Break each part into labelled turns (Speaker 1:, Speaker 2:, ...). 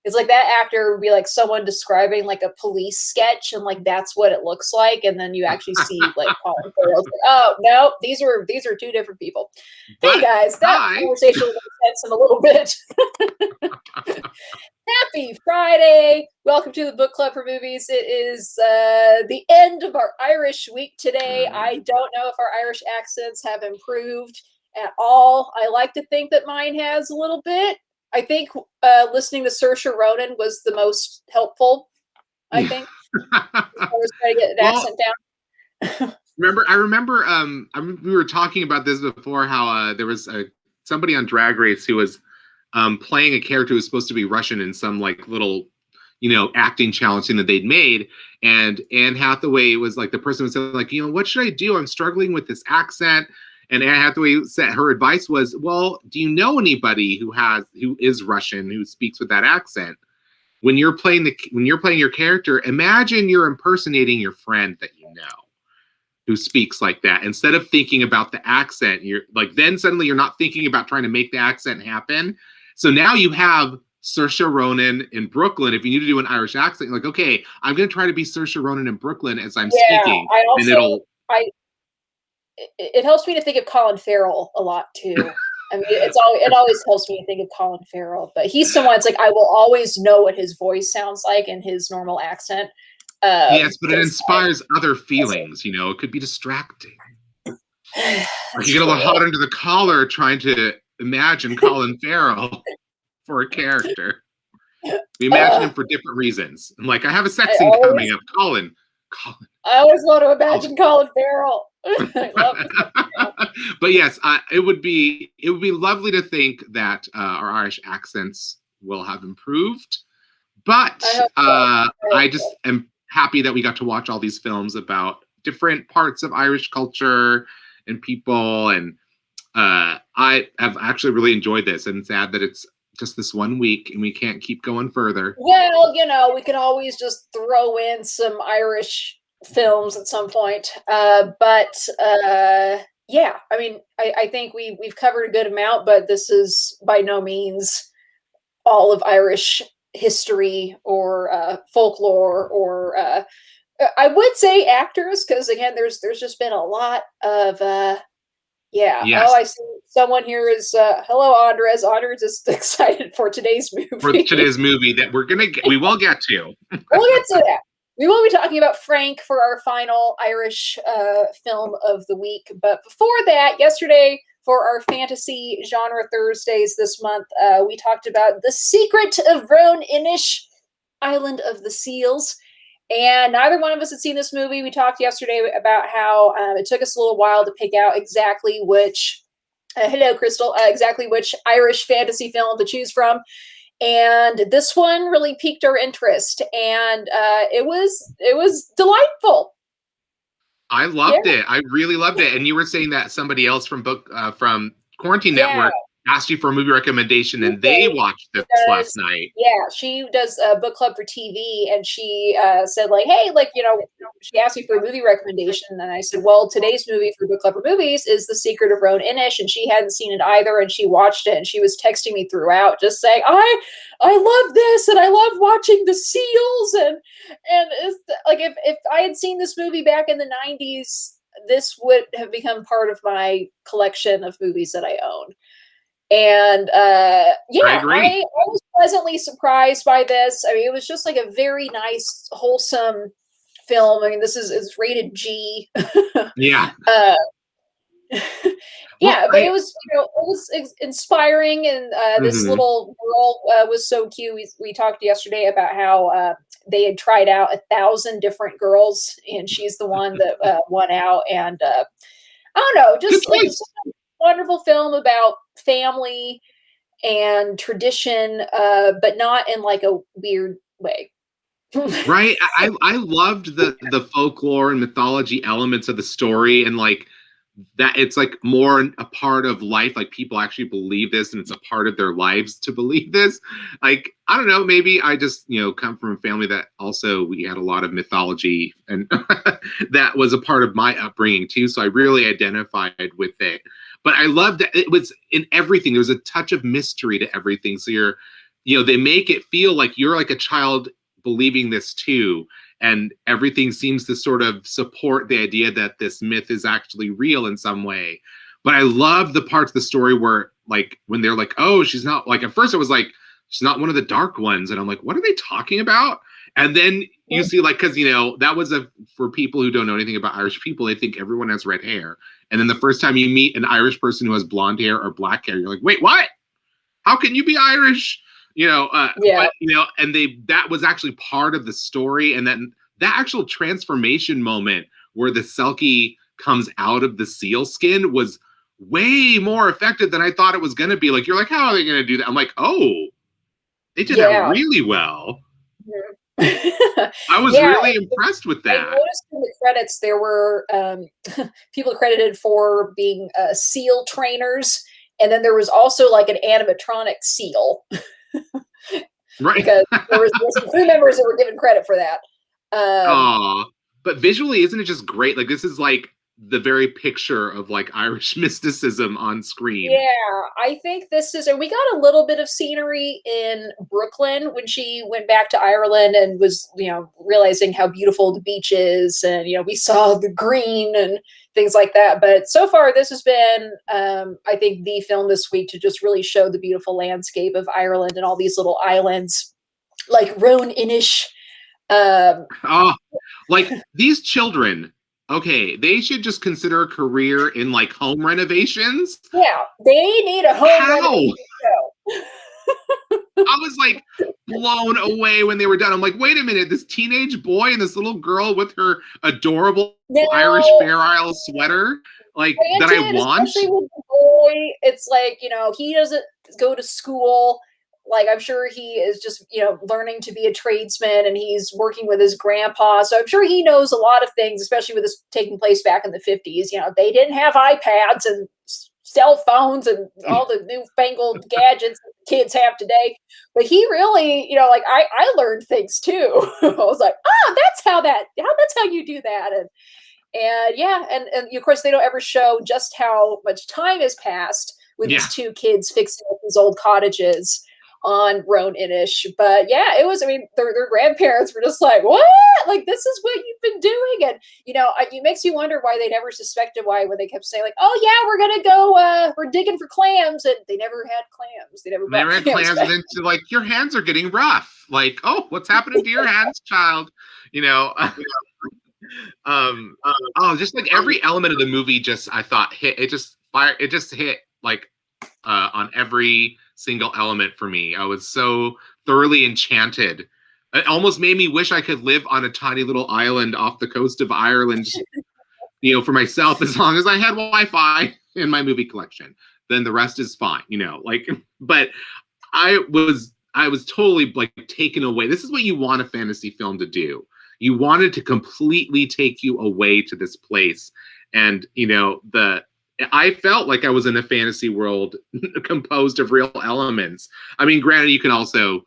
Speaker 1: It's like that actor would be like someone describing like a police sketch, and like that's what it looks like, and then you actually see like Colin Farrell's like, oh no, these are two different people. Hey guys, that conversation will make sense in a little bit. Happy Friday! Welcome to the Book Club for Movies. It is the end of our Irish week today. I don't know if our Irish accents have improved at all. I like to think that mine has a little bit. I think listening to Saoirse Ronan was the most helpful, I think. I was trying to get an accent down.
Speaker 2: I remember we were talking about this before, how there was somebody on Drag Race who was playing a character who was supposed to be Russian in some like little, acting challenge thing that they'd made. And Anne Hathaway was like, the person was saying like, what should I do? I'm struggling with this accent. And Anne Hathaway said her advice was, well, do you know anybody who is Russian, who speaks with that accent? When you're playing your character, imagine you're impersonating your friend that you know who speaks like that. Instead of thinking about the accent, then suddenly you're not thinking about trying to make the accent happen. So now you have Saoirse Ronan in Brooklyn. If you need to do an Irish accent, you're like, okay, I'm going to try to be Saoirse Ronan in Brooklyn as I'm speaking.
Speaker 1: It helps me to think of Colin Farrell a lot too. I mean, it always helps me to think of Colin Farrell, but he's someone. It's like I will always know what his voice sounds like in his normal accent.
Speaker 2: Yes, but it inspires other feelings. It could be distracting. Like you get a little hot under the collar trying to imagine Colin Farrell for a character. We imagine him for different reasons. I'm like, I have a sex scene coming up. Colin.
Speaker 1: I always want to imagine Colin Farrell.
Speaker 2: But yes, it would be lovely to think that our Irish accents will have improved. But I just am happy that we got to watch all these films about different parts of Irish culture and people, and I have actually really enjoyed this, and sad that it's just this 1 week and we can't keep going further.
Speaker 1: Well, we can always just throw in some Irish films at some point. Yeah, I mean, I think we've covered a good amount, but this is by no means all of Irish history or folklore or I would say actors, because again, there's just been a lot of yeah.
Speaker 2: Yes.
Speaker 1: Oh, I see someone here is hello, Andres. Andres is excited for today's movie.
Speaker 2: For today's movie that we will get to.
Speaker 1: We'll get to that. We will be talking about Frank for our final Irish film of the week. But before that, yesterday for our fantasy genre Thursdays this month, we talked about The Secret of Roan Inish, Island of the Seals. And neither one of us had seen this movie. We talked yesterday about how it took us a little while to pick out exactly which, hello, Crystal, exactly which Irish fantasy film to choose from. And this one really piqued our interest, and it was delightful.
Speaker 2: I loved it. I really loved it. And you were saying that somebody else from Quarantine Network asked you for a movie recommendation, and they watched this last night.
Speaker 1: Yeah, she does a book club for TV, and she said like, hey, like, she asked me for a movie recommendation, and I said, well, today's movie for Book Club for Movies is The Secret of Roan Inish, and she hadn't seen it either, and she watched it, and she was texting me throughout, just saying, I love this, and I love watching the seals, and it's like if I had seen this movie back in the 90s, this would have become part of my collection of movies that I own. And I was pleasantly surprised by this. I mean, it was just like a very nice, wholesome film. I mean, it's rated G.
Speaker 2: Yeah.
Speaker 1: Yeah, but it was inspiring, and this little girl was so cute. We talked yesterday about how they had tried out 1,000 different girls, and she's the one that won out. And I don't know, just like a wonderful film about family and tradition, but not in like a weird way.
Speaker 2: Right. I loved the folklore and mythology elements of the story, and like that it's like more a part of life, like people actually believe this, and it's a part of their lives to believe this. Like, I don't know, maybe I just come from a family that also we had a lot of mythology, and that was a part of my upbringing too, so I really identified with it. But I loved that it was in everything. There was a touch of mystery to everything, so you're they make it feel like you're like a child believing this too. And everything seems to sort of support the idea that this myth is actually real in some way. But I love the parts of the story where, like, when they're like, oh, she's not, like, at first it was like, she's not one of the dark ones. And I'm like, what are they talking about? And then you see, like, because, that was for people who don't know anything about Irish people, they think everyone has red hair. And then the first time you meet an Irish person who has blonde hair or black hair, you're like, wait, what? How can you be Irish?
Speaker 1: Yeah.
Speaker 2: But, and that was actually part of the story. And then that actual transformation moment where the Selkie comes out of the seal skin was way more effective than I thought it was going to be. Like, you're like, how are they going to do that? I'm like, oh, they did that really well. I was really impressed with that.
Speaker 1: I noticed in the credits there were people credited for being seal trainers, and then there was also like an animatronic seal.
Speaker 2: Right.
Speaker 1: Because there was some crew members that were given credit for that.
Speaker 2: But visually, isn't it just great? Like, this is like the very picture of like Irish mysticism on screen.
Speaker 1: Yeah, I think this is, and we got a little bit of scenery in Brooklyn when she went back to Ireland and was, realizing how beautiful the beach is, and we saw the green and things like that. But so far, this has been, I think, the film this week to just really show the beautiful landscape of Ireland and all these little islands, like Roan Inish.
Speaker 2: Like these children. Okay, they should just consider a career in like home renovations.
Speaker 1: Yeah, they need a home renovation show.
Speaker 2: I was like blown away when they were done. I'm like, wait a minute, this teenage boy and this little girl with her adorable Irish Fair Isle sweater, like that I want.
Speaker 1: Especially with the boy, it's like, he doesn't go to school. Like, I'm sure he is just, learning to be a tradesman, and he's working with his grandpa. So I'm sure he knows a lot of things, especially with this taking place back in the 50s. They didn't have iPads and cell phones and all the newfangled gadgets that kids have today. But he really, I learned things too. I was like, that's how you do that. And of course, they don't ever show just how much time has passed with these two kids fixing up these old cottages on Roan Inish. But yeah, it was, their grandparents were just like, what? Like, this is what you've been doing? And, it makes you wonder why they never suspected why, when they kept saying like, oh yeah, we're going to go, we're digging for clams. And they never had clams. They never had clams.
Speaker 2: And then like, your hands are getting rough. Like, oh, what's happening to your hands, child? Just like every element of the movie I thought hit like on every single element for me. I was so thoroughly enchanted. It almost made me wish I could live on a tiny little island off the coast of Ireland, for myself, as long as I had Wi-Fi in my movie collection. Then the rest is fine, but I was totally like taken away. This is what you want a fantasy film to do. You want it to completely take you away to this place. And, I felt like I was in a fantasy world composed of real elements. Granted, you can also,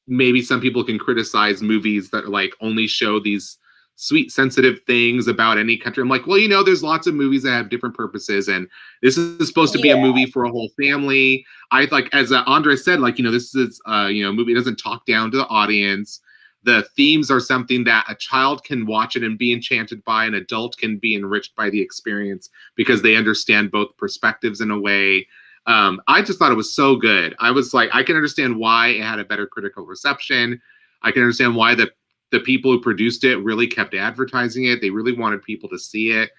Speaker 2: maybe some people can criticize movies that like only show these sweet, sensitive things about any country. I'm like, well, there's lots of movies that have different purposes, and this is supposed to be a movie for a whole family. I like, as Andres said, like, this is a movie that doesn't talk down to the audience. The themes are something that a child can watch it and be enchanted by. An adult can be enriched by the experience because they understand both perspectives in a way. I just thought it was so good. I was like, I can understand why it had a better critical reception. I can understand why the people who produced it really kept advertising it. They really wanted people to see it.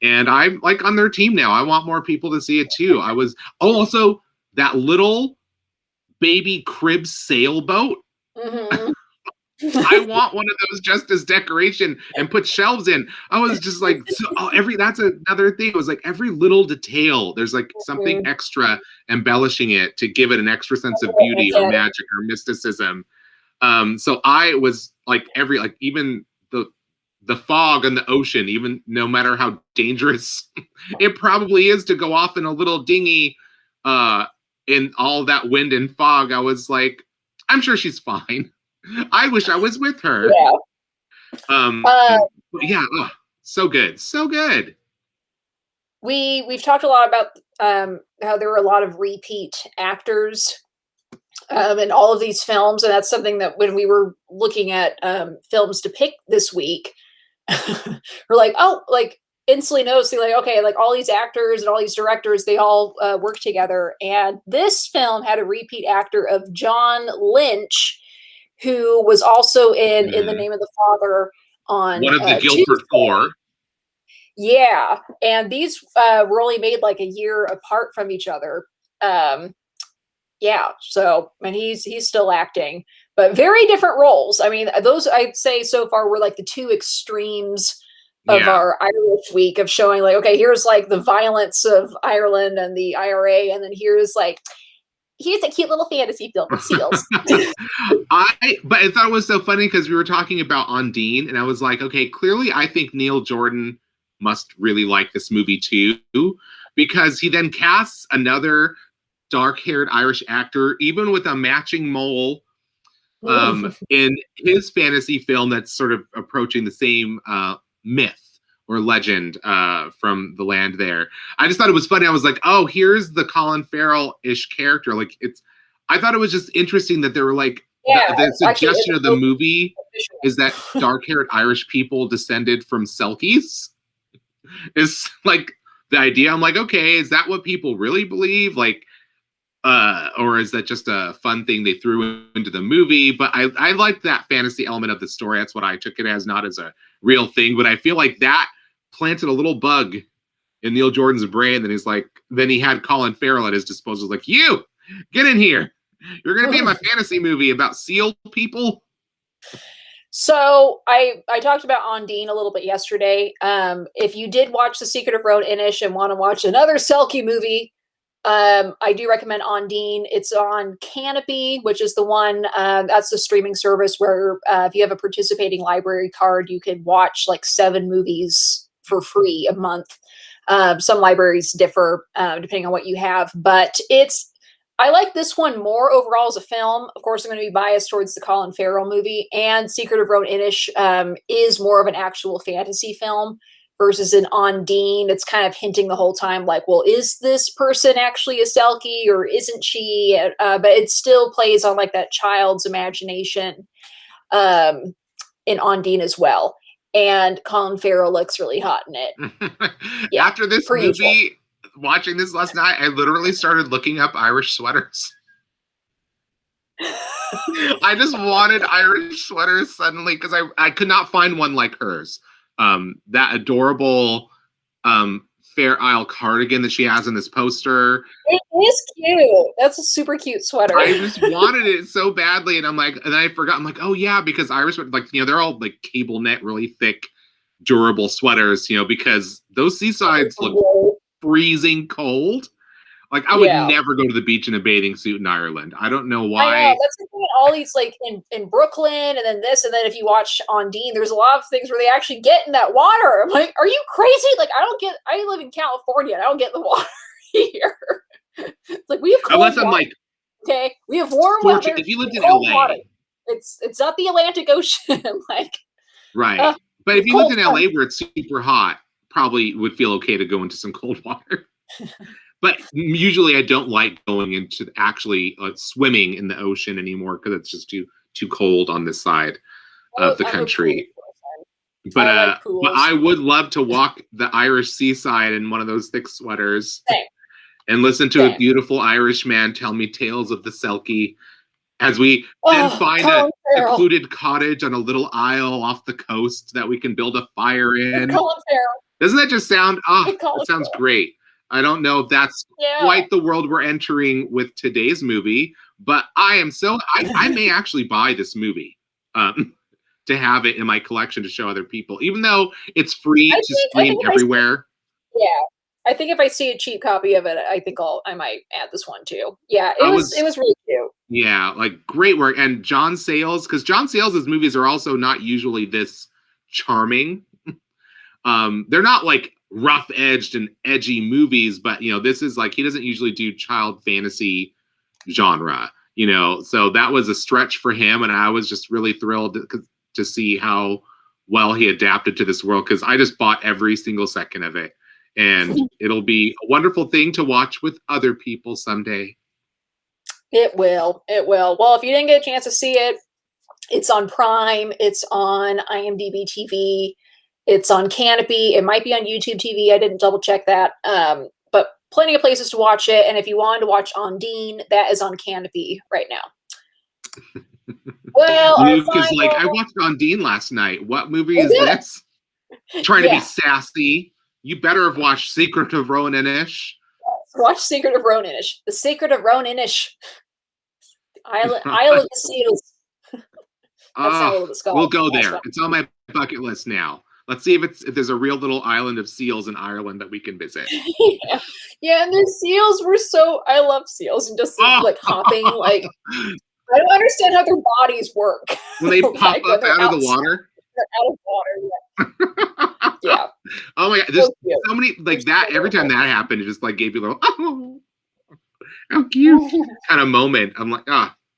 Speaker 2: And I'm like on their team now. I want more people to see it too. Also that little baby crib sailboat.
Speaker 1: Mm-hmm.
Speaker 2: I want one of those just as decoration and put shelves in. I was just like, that's another thing. It was like every little detail, there's like something extra embellishing it to give it an extra sense of beauty or magic or mysticism. So I was like even the fog on the ocean, even no matter how dangerous it probably is to go off in a little dinghy in all that wind and fog, I was like, I'm sure she's fine. I wish I was with her.
Speaker 1: Yeah.
Speaker 2: So good. So good.
Speaker 1: We've talked a lot about how there were a lot of repeat actors in all of these films, and that's something that when we were looking at films to pick this week, we're like, oh, like instantly noticing, like, okay, like all these actors and all these directors, they all work together, and this film had a repeat actor of John Lynch, who was also in the Name of the Father on
Speaker 2: one of the Guilford
Speaker 1: Tuesday.
Speaker 2: Four.
Speaker 1: Yeah, and these were only made like a year apart from each other. Yeah, so and he's still acting, but very different roles. I mean, those I'd say so far were like the two extremes of our Irish week of showing like, okay, here's like the violence of Ireland and the IRA, and then here's a cute little fantasy film with seals.
Speaker 2: But I thought it was so funny because we were talking about Undine, and I was like, okay, clearly I think Neil Jordan must really like this movie too, because he then casts another dark-haired Irish actor, even with a matching mole, in his fantasy film that's sort of approaching the same myth or legend from the land there. I just thought it was funny. I was like, oh, here's the Colin Farrell-ish character. Like, I thought it was just interesting that they were like, the suggestion of the movie is that dark-haired Irish people descended from Selkies. Is like the idea. I'm like, okay, is that what people really believe? Like, or is that just a fun thing they threw into the movie? But I like that fantasy element of the story. That's what I took it as, not as a real thing. But I feel like that planted a little bug in Neil Jordan's brain. And he's like, then he had Colin Farrell at his disposal. Like, you get in here. You're going to be in my fantasy movie about seal people.
Speaker 1: So I talked about Undine a little bit yesterday. If you did watch The Secret of Roan Inish and want to watch another Selkie movie, I do recommend Undine. It's on Canopy, which is the one, that's the streaming service where if you have a participating library card, you can watch like 7 movies for free a month. Some libraries differ depending on what you have, but I like this one more overall as a film. Of course, I'm going to be biased towards the Colin Farrell movie, and Secret of Roan Inish is more of an actual fantasy film versus an Undine. It's kind of hinting the whole time, like, well, is this person actually a Selkie or isn't she? But it still plays on like that child's imagination in Undine as well. And Colin Farrell looks really hot in it.
Speaker 2: Yeah, after this movie, watching this last night, I literally started looking up Irish sweaters. I just wanted Irish sweaters suddenly because I could not find one like hers. That adorable Fair Isle cardigan that she has in this poster.
Speaker 1: It is cute. That's a super cute sweater.
Speaker 2: I just wanted it so badly, and I'm like, and then I forgot. I'm like, oh yeah, because Irish, like, you know, they're all like cable knit, really thick, durable sweaters, you know, because those seasides look freezing cold. Like, I would never go to the beach in a bathing suit in Ireland. I don't know why.
Speaker 1: I know, that's the thing. All these, like, in Brooklyn, and then this, and then if you watch Undine, there's a lot of things where they actually get in that water. I'm like, are you crazy? Like, I live in California, and I don't get in the water here. It's like, we have cold
Speaker 2: unless I'm
Speaker 1: water.
Speaker 2: like,
Speaker 1: okay, we have warm weather.
Speaker 2: If you lived in LA,
Speaker 1: water. It's not the Atlantic Ocean. Like,
Speaker 2: right. But if you lived in LA where it's super hot, probably would feel okay to go into some cold water. But usually I don't like going into actually swimming in the ocean anymore because it's just too cold on this side of the country. But I would love to walk the Irish seaside in one of those thick sweaters. And listen to a beautiful Irish man tell me tales of the Selkie as we then find a secluded cottage on a little isle off the coast that we can build a fire in. Doesn't that just sound, it sounds great. I don't know if that's quite the world we're entering with today's movie, but I may actually buy this movie to have it in my collection to show other people, even though it's free to stream everywhere.
Speaker 1: I think if I see a cheap copy of it, I think I might add this one too. Yeah, it was really cute.
Speaker 2: Yeah, like great work. And John Sayles, because John Sayles' movies are also not usually this charming. They're not like rough-edged and edgy movies, but you know, this is like, he doesn't usually do child fantasy genre, you know, so that was a stretch for him, and I was just really thrilled to see how well he adapted to this world, because I just bought every single second of it, and it'll be a wonderful thing to watch with other people someday.
Speaker 1: It will. It will. Well, if you didn't get a chance to see it, it's on Prime. It's on IMDb TV. It's on Canopy. It might be on YouTube TV. I didn't double check that. But plenty of places to watch it. And if you wanted to watch Ondine, that is on Canopy right now. Well,
Speaker 2: Luke is like, I watched Ondine last night. What movie is this? Trying to be sassy. You better have watched Secret of Roan Inish.
Speaker 1: Watch Secret of Roan Inish. The Secret of Roan Inish. Isle of the Seals.
Speaker 2: We'll go there. It's on my bucket list now. Let's see if there's a real little island of seals in Ireland that we can visit.
Speaker 1: Yeah, and the seals were I love seals and just like hopping. Like, I don't understand how their bodies work.
Speaker 2: When they pop up out of the water?
Speaker 1: They're out of water, yeah.
Speaker 2: Oh my God, there's so many, like that, every time that happened, it just like gave you a little, oh, how cute kind of moment. I'm like,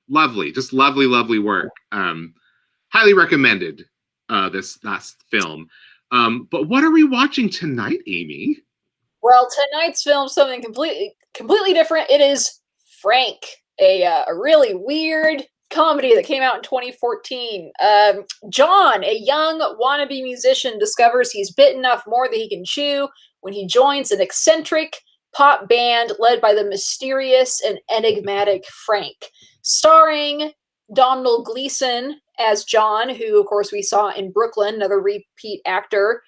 Speaker 2: lovely, just lovely, lovely work. Highly recommended this last film. But what are we watching tonight, Amy?
Speaker 1: Well, tonight's film, something completely different. It is Frank, a really weird comedy that came out in 2014. John, a young wannabe musician, discovers he's bitten off more than he can chew when he joins an eccentric pop band led by the mysterious and enigmatic Frank. Starring Domhnall Gleeson as John, who, of course, we saw in Brooklyn, another repeat actor.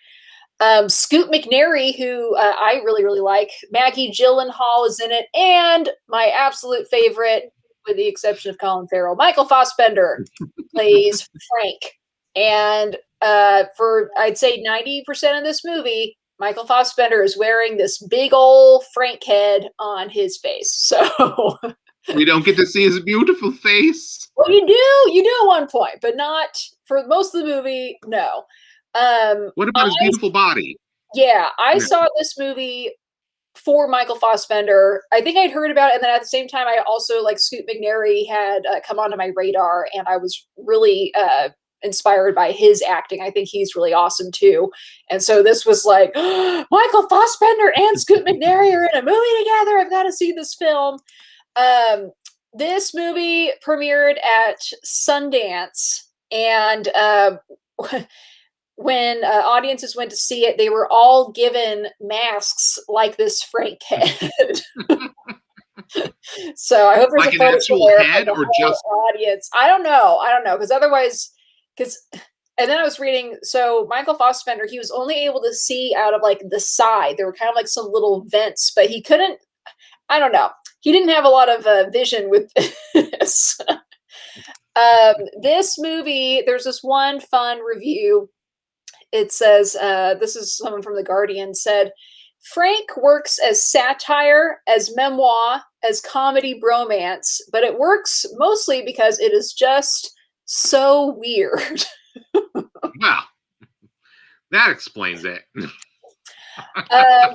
Speaker 1: Scoot McNairy, who I really, really like. Maggie Gyllenhaal is in it. And my absolute favorite, with the exception of Colin Farrell, Michael Fassbender plays Frank. And for, I'd say, 90% of this movie, Michael Fassbender is wearing this big old Frank head on his face. So
Speaker 2: we don't get to see his beautiful face.
Speaker 1: Well, you do at one point, but not for most of the movie. No.
Speaker 2: What about his beautiful body?
Speaker 1: Yeah, I saw this movie for Michael Fassbender. I think I'd heard about it, and then at the same time, I also, like, Scoot McNairy had come onto my radar, and I was really inspired by his acting. I think he's really awesome too. And so this was like, Michael Fassbender and Scoot McNairy are in a movie together. I've got to see this film. This movie premiered at Sundance, and when audiences went to see it, they were all given masks like this Frank head. So I hope there's
Speaker 2: like
Speaker 1: a
Speaker 2: an actual head or just
Speaker 1: audience. I don't know, because otherwise, and then I was reading. So Michael Fassbender, he was only able to see out of like the side. There were kind of like some little vents, but he couldn't. I don't know. He didn't have a lot of vision with this. This movie, there's this one fun review. It says, this is someone from The Guardian said, Frank works as satire, as memoir, as comedy bromance, but it works mostly because it is just so weird.
Speaker 2: Well, that explains it.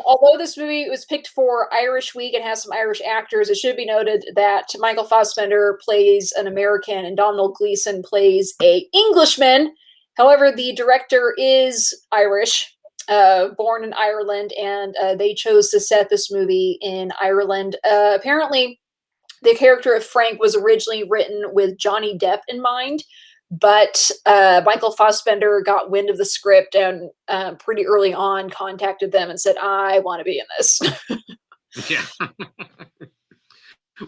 Speaker 1: Although this movie was picked for Irish Week and has some Irish actors, it should be noted that Michael Fassbender plays an American and Domhnall Gleeson plays an Englishman. However, the director is Irish, born in Ireland, and they chose to set this movie in Ireland. Apparently, the character of Frank was originally written with Johnny Depp in mind, but Michael Fassbender got wind of the script and pretty early on contacted them and said, I want to be in this.
Speaker 2: Yeah.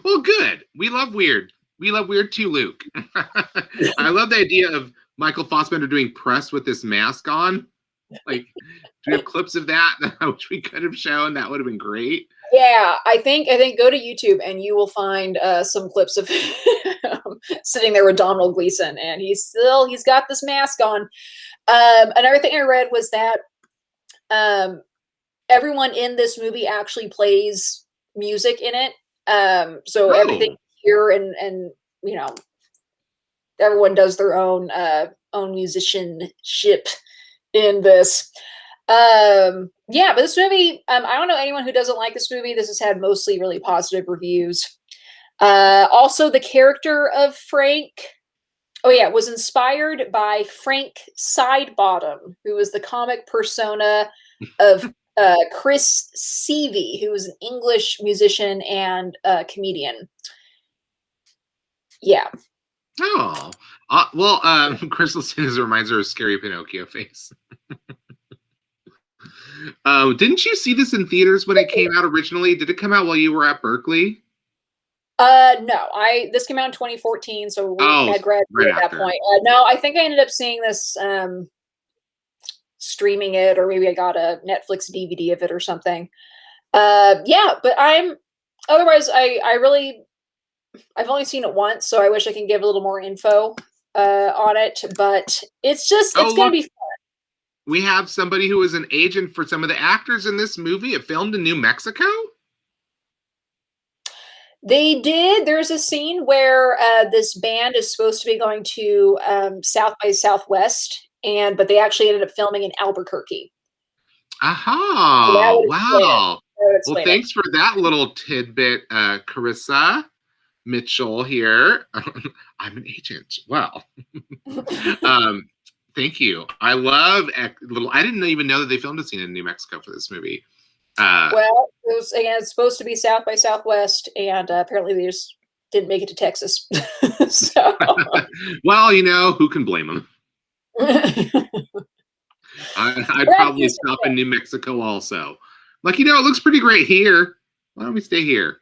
Speaker 2: Well, good. We love weird. We love weird too, Luke. I love the idea of Michael Fassbender doing press with this mask on. Like, do we have clips of that which we could have shown? That would have been great.
Speaker 1: Yeah, I think go to YouTube and you will find some clips of him sitting there with Domhnall Gleeson, and he's got this mask on. Another thing I read was that everyone in this movie actually plays music in it. So everything here and you know, everyone does their own musicianship in this. Yeah, but this movie, I don't know anyone who doesn't like this movie. This has had mostly really positive reviews. Also, the character of Frank, was inspired by Frank Sidebottom, who was the comic persona of Chris Seavey, who was an English musician and comedian. Yeah.
Speaker 2: Oh, Crystal Sins reminds her of Scary Pinocchio face. Didn't you see this in theaters when it came out originally? Did it come out while you were at Berkeley?
Speaker 1: No, this came out in 2014, so we
Speaker 2: Oh,
Speaker 1: had graduated
Speaker 2: right
Speaker 1: at that
Speaker 2: after.
Speaker 1: point. No, I think I ended up seeing this, streaming it, or maybe I got a Netflix DVD of it or something. Yeah, but otherwise, I've only seen it once, so I wish I can give a little more info, on it, but
Speaker 2: Oh,
Speaker 1: it's gonna
Speaker 2: look,
Speaker 1: be
Speaker 2: we have somebody who is an agent for some of the actors in this movie. It filmed in New Mexico?
Speaker 1: They did. There's a scene where this band is supposed to be going to South by Southwest, but they actually ended up filming in Albuquerque. So that
Speaker 2: Aha!
Speaker 1: would explain it.
Speaker 2: Wow.
Speaker 1: That would
Speaker 2: Well,
Speaker 1: explain it.
Speaker 2: thanks for that little tidbit, Carissa Mitchell here. I'm an agent. Wow. um, Thank you. I love little. I didn't even know that they filmed a scene in New Mexico for this movie.
Speaker 1: Well, it's supposed to be South by Southwest, and apparently they just didn't make it to Texas. So,
Speaker 2: Well, who can blame them? I'd probably stop in New Mexico also. Like, it looks pretty great here. Why don't we stay here?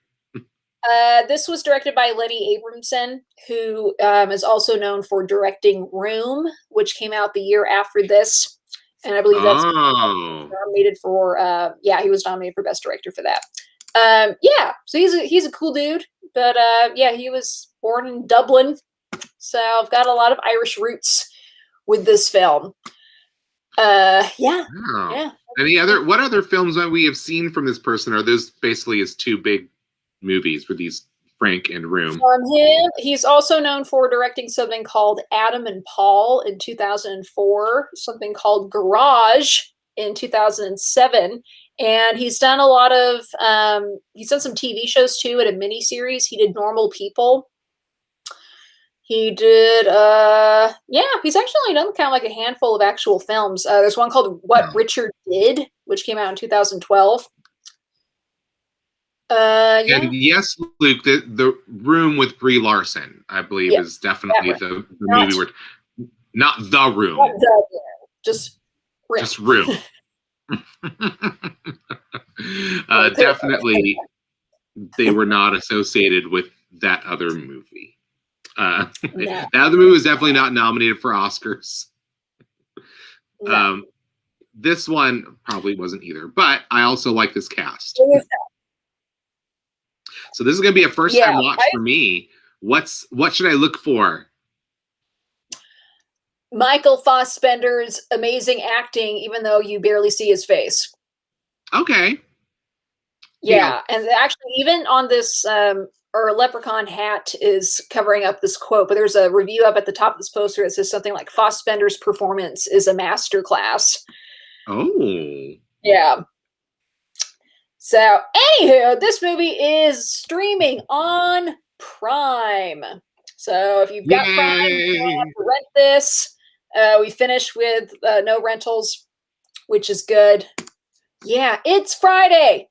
Speaker 1: this was directed by Lenny Abramson, who is also known for directing Room, which came out the year after this, and I believe that's nominated for. Yeah, he was nominated for Best Director for that. Yeah, so he's a cool dude, but yeah, he was born in Dublin, so I've got a lot of Irish roots with this film. Yeah,
Speaker 2: Wow.
Speaker 1: yeah.
Speaker 2: What other films that we have seen from this person? Are those basically his two big movies for these Frank and Room?
Speaker 1: From him, he's also known for directing something called Adam and Paul in 2004, something called Garage in 2007, and he's done a lot of he's done some TV shows too, at a mini series. He did Normal People. He did yeah, he's actually done kind of like a handful of actual films. There's one called What Richard Did, which came out in 2012. Yeah.
Speaker 2: And yes, Luke, the Room with Brie Larson, I believe, is definitely the movie where not the Room.
Speaker 1: Not the Room. Just Room.
Speaker 2: Just Room. Definitely they were not associated with that other movie. That other movie was definitely not nominated for Oscars. No. This one probably wasn't either, but I also like this cast. So this is going to be a first-time watch for me. What should I look for?
Speaker 1: Michael Fassbender's amazing acting, even though you barely see his face.
Speaker 2: Okay.
Speaker 1: Yeah, and actually, even on this, or Leprechaun hat is covering up this quote, but there's a review up at the top of this poster that says something like Fassbender's performance is a masterclass.
Speaker 2: Oh.
Speaker 1: Yeah. So, anywho, this movie is streaming on Prime. So, if you've got Prime, you don't have to rent this. We finished with no rentals, which is good. Yeah, it's Friday.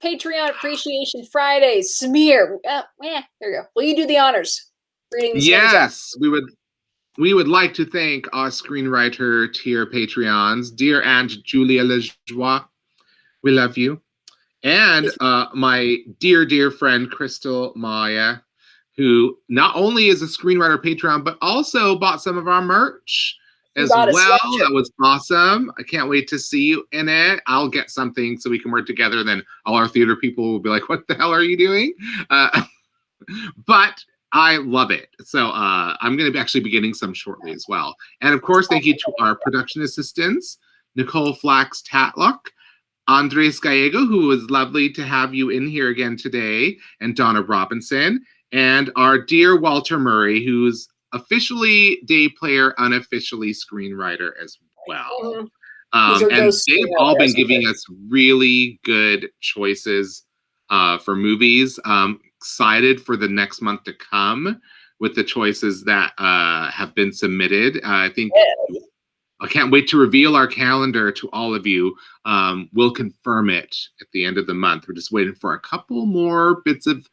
Speaker 1: Patreon Appreciation Friday. Smear. There you go. Will you do the honors? Reading this
Speaker 2: yes, we would like to thank our screenwriter tier Patreons, dear Aunt Julia Lejoie. We love you. And my dear friend Crystal Maya, who not only is a screenwriter Patreon, but also bought some of our merch as well. That was awesome. I can't wait to see you in it. I'll get something so we can work together. Then all our theater people will be like, what the hell are you doing? But I love it. So I'm going to actually be getting some shortly as well. And of course, thank you to our production assistants, Nicole Flax Tatlock, Andres Gallego, who was lovely to have you in here again today, and Donna Robinson, and our dear Walter Murray, who's officially day player, unofficially screenwriter as well. And they've all been giving us really good choices for movies. Excited for the next month to come with the choices that have been submitted. I think I can't wait to reveal our calendar to all of you. We'll confirm it at the end of the month. We're just waiting for a couple more bits of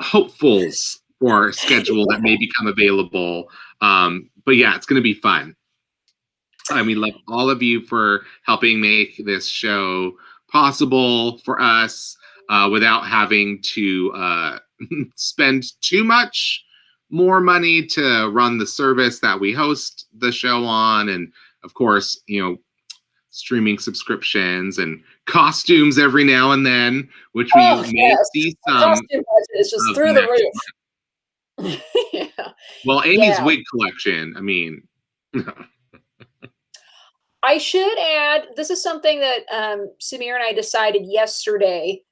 Speaker 2: hopefuls or schedule that may become available. But yeah, it's going to be fun. And we love all of you for helping make this show possible for us without having to spend too much more money to run the service that we host the show on. And of course, streaming subscriptions and costumes every now and then, which we may see some.
Speaker 1: Costume budget is just through the roof.
Speaker 2: Yeah. Well, Amy's wig collection, I mean.
Speaker 1: I should add, this is something that Samir and I decided yesterday.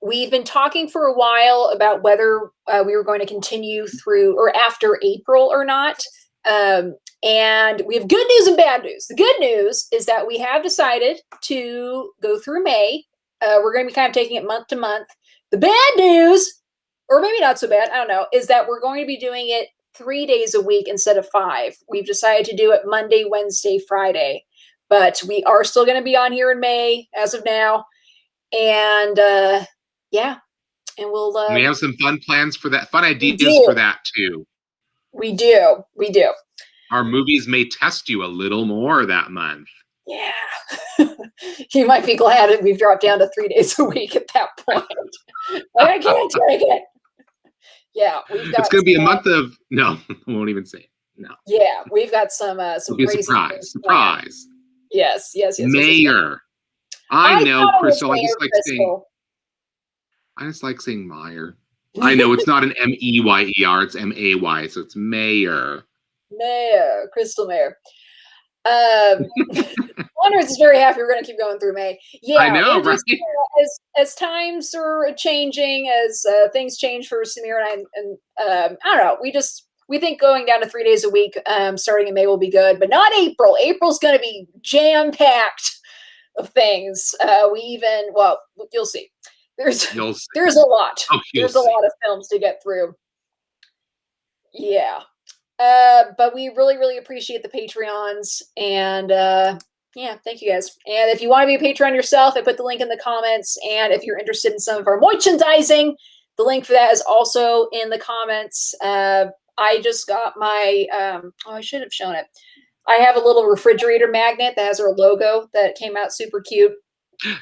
Speaker 1: We've been talking for a while about whether we were going to continue through or after April or not. And we have good news and bad news. The good news is that we have decided to go through May. We're going to be kind of taking it month to month. The bad news, or maybe not so bad, I don't know, is that we're going to be doing it 3 days a week instead of 5. We've decided to do it Monday, Wednesday, Friday. But we are still going to be on here in May as of now. And yeah. And we'll
Speaker 2: we have some fun plans for that, fun ideas for that too.
Speaker 1: We do.
Speaker 2: Our movies may test you a little more that month.
Speaker 1: Yeah. You might be glad that we've dropped down to 3 days a week at that point. I can't take it. Yeah, we've got.
Speaker 2: It's going to be a month of no. I won't even say it. No.
Speaker 1: Yeah, we've got some crazy
Speaker 2: surprise.
Speaker 1: Yes.
Speaker 2: Mayor. I know, Crystal. I just like saying Meyer. I know it's not an Meyer, it's May, so it's Mayor.
Speaker 1: Mayor, Crystal Mayor. Wonders is very happy we're going to keep going through May. Yeah,
Speaker 2: I know, right?
Speaker 1: As times are changing, as things change for Samir and I don't know. We think going down to 3 days a week, starting in May, will be good, but not April. April's going to be jam packed of things. You'll see. There's a lot. There's a lot of films to get through. Yeah. But we really, really appreciate the Patreons, and thank you guys. And if you want to be a Patreon yourself, I put the link in the comments. And if you're interested in some of our merchandising, the link for that is also in the comments. I just got my, I should have shown it. I have a little refrigerator magnet that has our logo that came out super cute.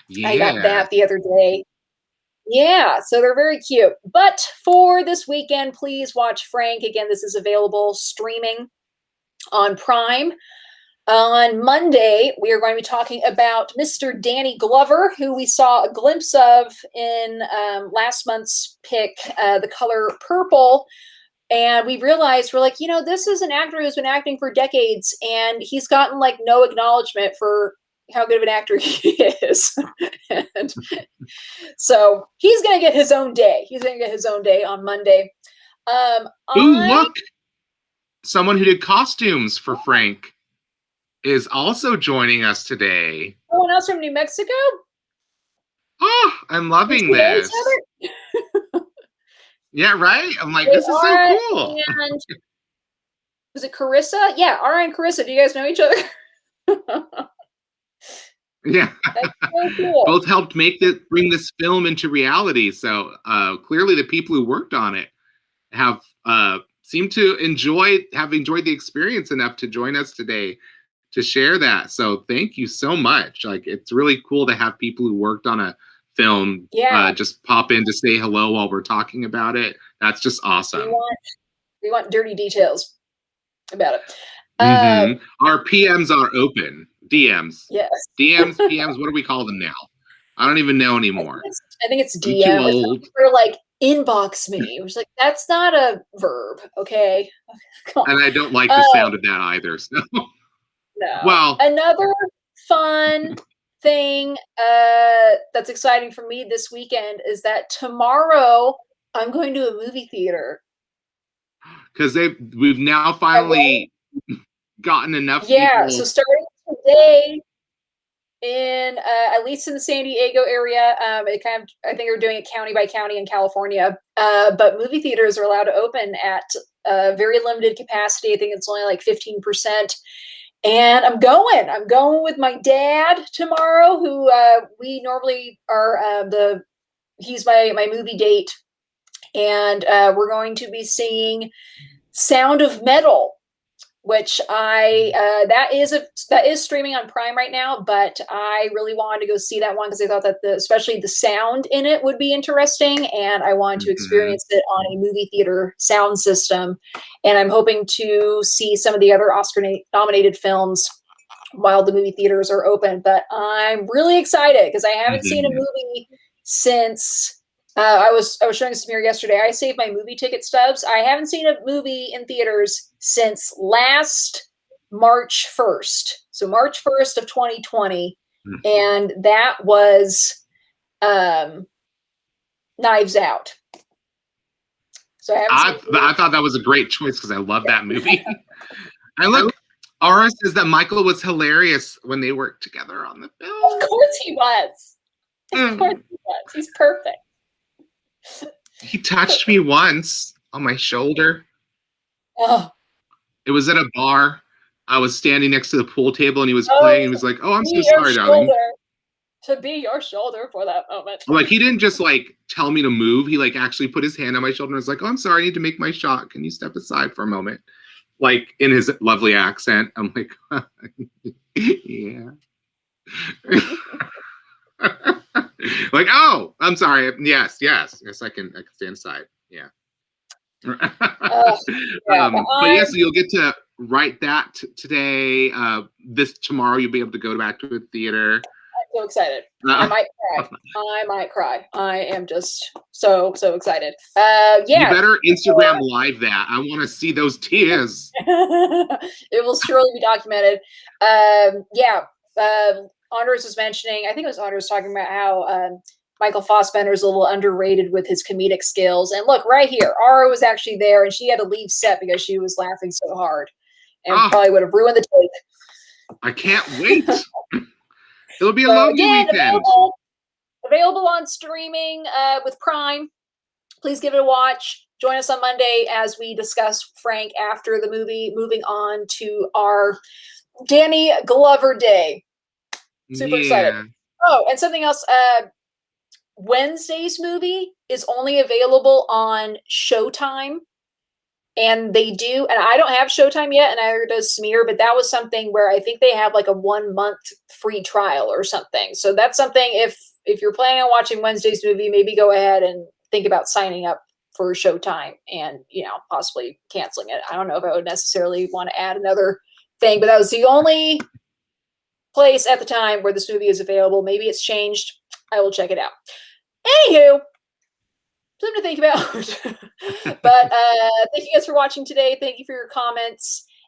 Speaker 1: Yeah. I got that the other day. Yeah, so they're very cute. But for this weekend, please watch Frank. Again, this is available streaming on Prime. On Monday, we are going to be talking about Mr. Danny Glover, who we saw a glimpse of in last month's pick, The Color Purple. And we realized, we're like, this is an actor who's been acting for decades, and he's gotten no acknowledgement for how good of an actor he is. And so he's going to get his own day. He's going to get his own day on Monday.
Speaker 2: Look! Someone who did costumes for Frank is also joining us today.
Speaker 1: Someone else from New Mexico?
Speaker 2: Oh, I'm loving this. Yeah, right? I'm like, this is so cool.
Speaker 1: And was it Carissa? Yeah, Ara and Carissa. Do you guys know each other?
Speaker 2: Yeah.
Speaker 1: That's so cool.
Speaker 2: Both helped bring this film into reality. So clearly the people who worked on it have seemed to have enjoyed the experience enough to join us today to share that. So thank you so much. It's really cool to have people who worked on a film just pop in to say hello while we're talking about it. That's just awesome.
Speaker 1: We want dirty details about it.
Speaker 2: Our PMs are open. DMs.
Speaker 1: Yes.
Speaker 2: DMs, PMs, what do we call them now? I don't even know anymore.
Speaker 1: I think it's DM. Or inbox me. Which that's not a verb, okay?
Speaker 2: And I don't like the sound of that either. So.
Speaker 1: No.
Speaker 2: Well,
Speaker 1: another fun thing that's exciting for me this weekend is that tomorrow I'm going to a movie theater.
Speaker 2: Because we've now finally gotten enough people.
Speaker 1: So starting today in at least in the San Diego area, I think we're doing it county by county in California, but movie theaters are allowed to open at a very limited capacity. I think it's only 15%. And I'm going with my dad tomorrow, who we normally are he's my movie date And we're going to be seeing Sound of Metal, which that is streaming on Prime right now, but I really wanted to go see that one because I thought that especially the sound in it would be interesting, and I wanted to experience it on a movie theater sound system. And I'm hoping to see some of the other Oscar nominated films while the movie theaters are open. But I'm really excited because I haven't seen a movie since I was showing Samir yesterday. I saved my movie ticket stubs. I haven't seen a movie in theaters since last March 1st. So March 1st of 2020. And that was Knives Out. So
Speaker 2: I thought that was a great choice because I love that movie. And look, Aura says that Michael was hilarious when they worked together on the film.
Speaker 1: Of course he was. Of course he was. He's perfect.
Speaker 2: He touched me once on my shoulder.
Speaker 1: Oh.
Speaker 2: It was at a bar. I was standing next to the pool table and he was playing. And he was like, "Oh, I'm so sorry, darling."
Speaker 1: To be your shoulder for that moment.
Speaker 2: Like, he didn't just like tell me to move. He like actually put his hand on my shoulder and was like, "Oh, I'm sorry, I need to make my shot. Can you step aside for a moment?" Like in his lovely accent. I'm like, yeah. Like, oh, I'm sorry. Yes, I can stand aside. Yeah. But yes, you'll get to write that today. Tomorrow you'll be able to go back to the theater.
Speaker 1: I'm so excited. I might cry. I am just so excited. Yeah.
Speaker 2: You better Instagram live that. I want to see those tears.
Speaker 1: It will surely be documented. Yeah. Anders was mentioning, I think it was Anders talking about how Michael Fassbender is a little underrated with his comedic skills. And look, right here, Aura was actually there, and she had to leave set because she was laughing so hard, and probably would have ruined the take.
Speaker 2: I can't wait. It'll be a lovely weekend.
Speaker 1: Available on streaming with Prime. Please give it a watch. Join us on Monday as we discuss Frank after the movie, moving on to our Danny Glover Day. Super excited. Oh, and something else. Wednesday's movie is only available on Showtime. And they do, and I don't have Showtime yet, and neither does Smear, but that was something where I think they have like a 1 month free trial or something. So that's something, if you're planning on watching Wednesday's movie, maybe go ahead and think about signing up for Showtime and, possibly canceling it. I don't know if I would necessarily want to add another thing, but that was the only place at the time where this movie is available. Maybe it's changed. I will check it out. Anywho, something to think about. But thank you guys for watching today. Thank you for your comments.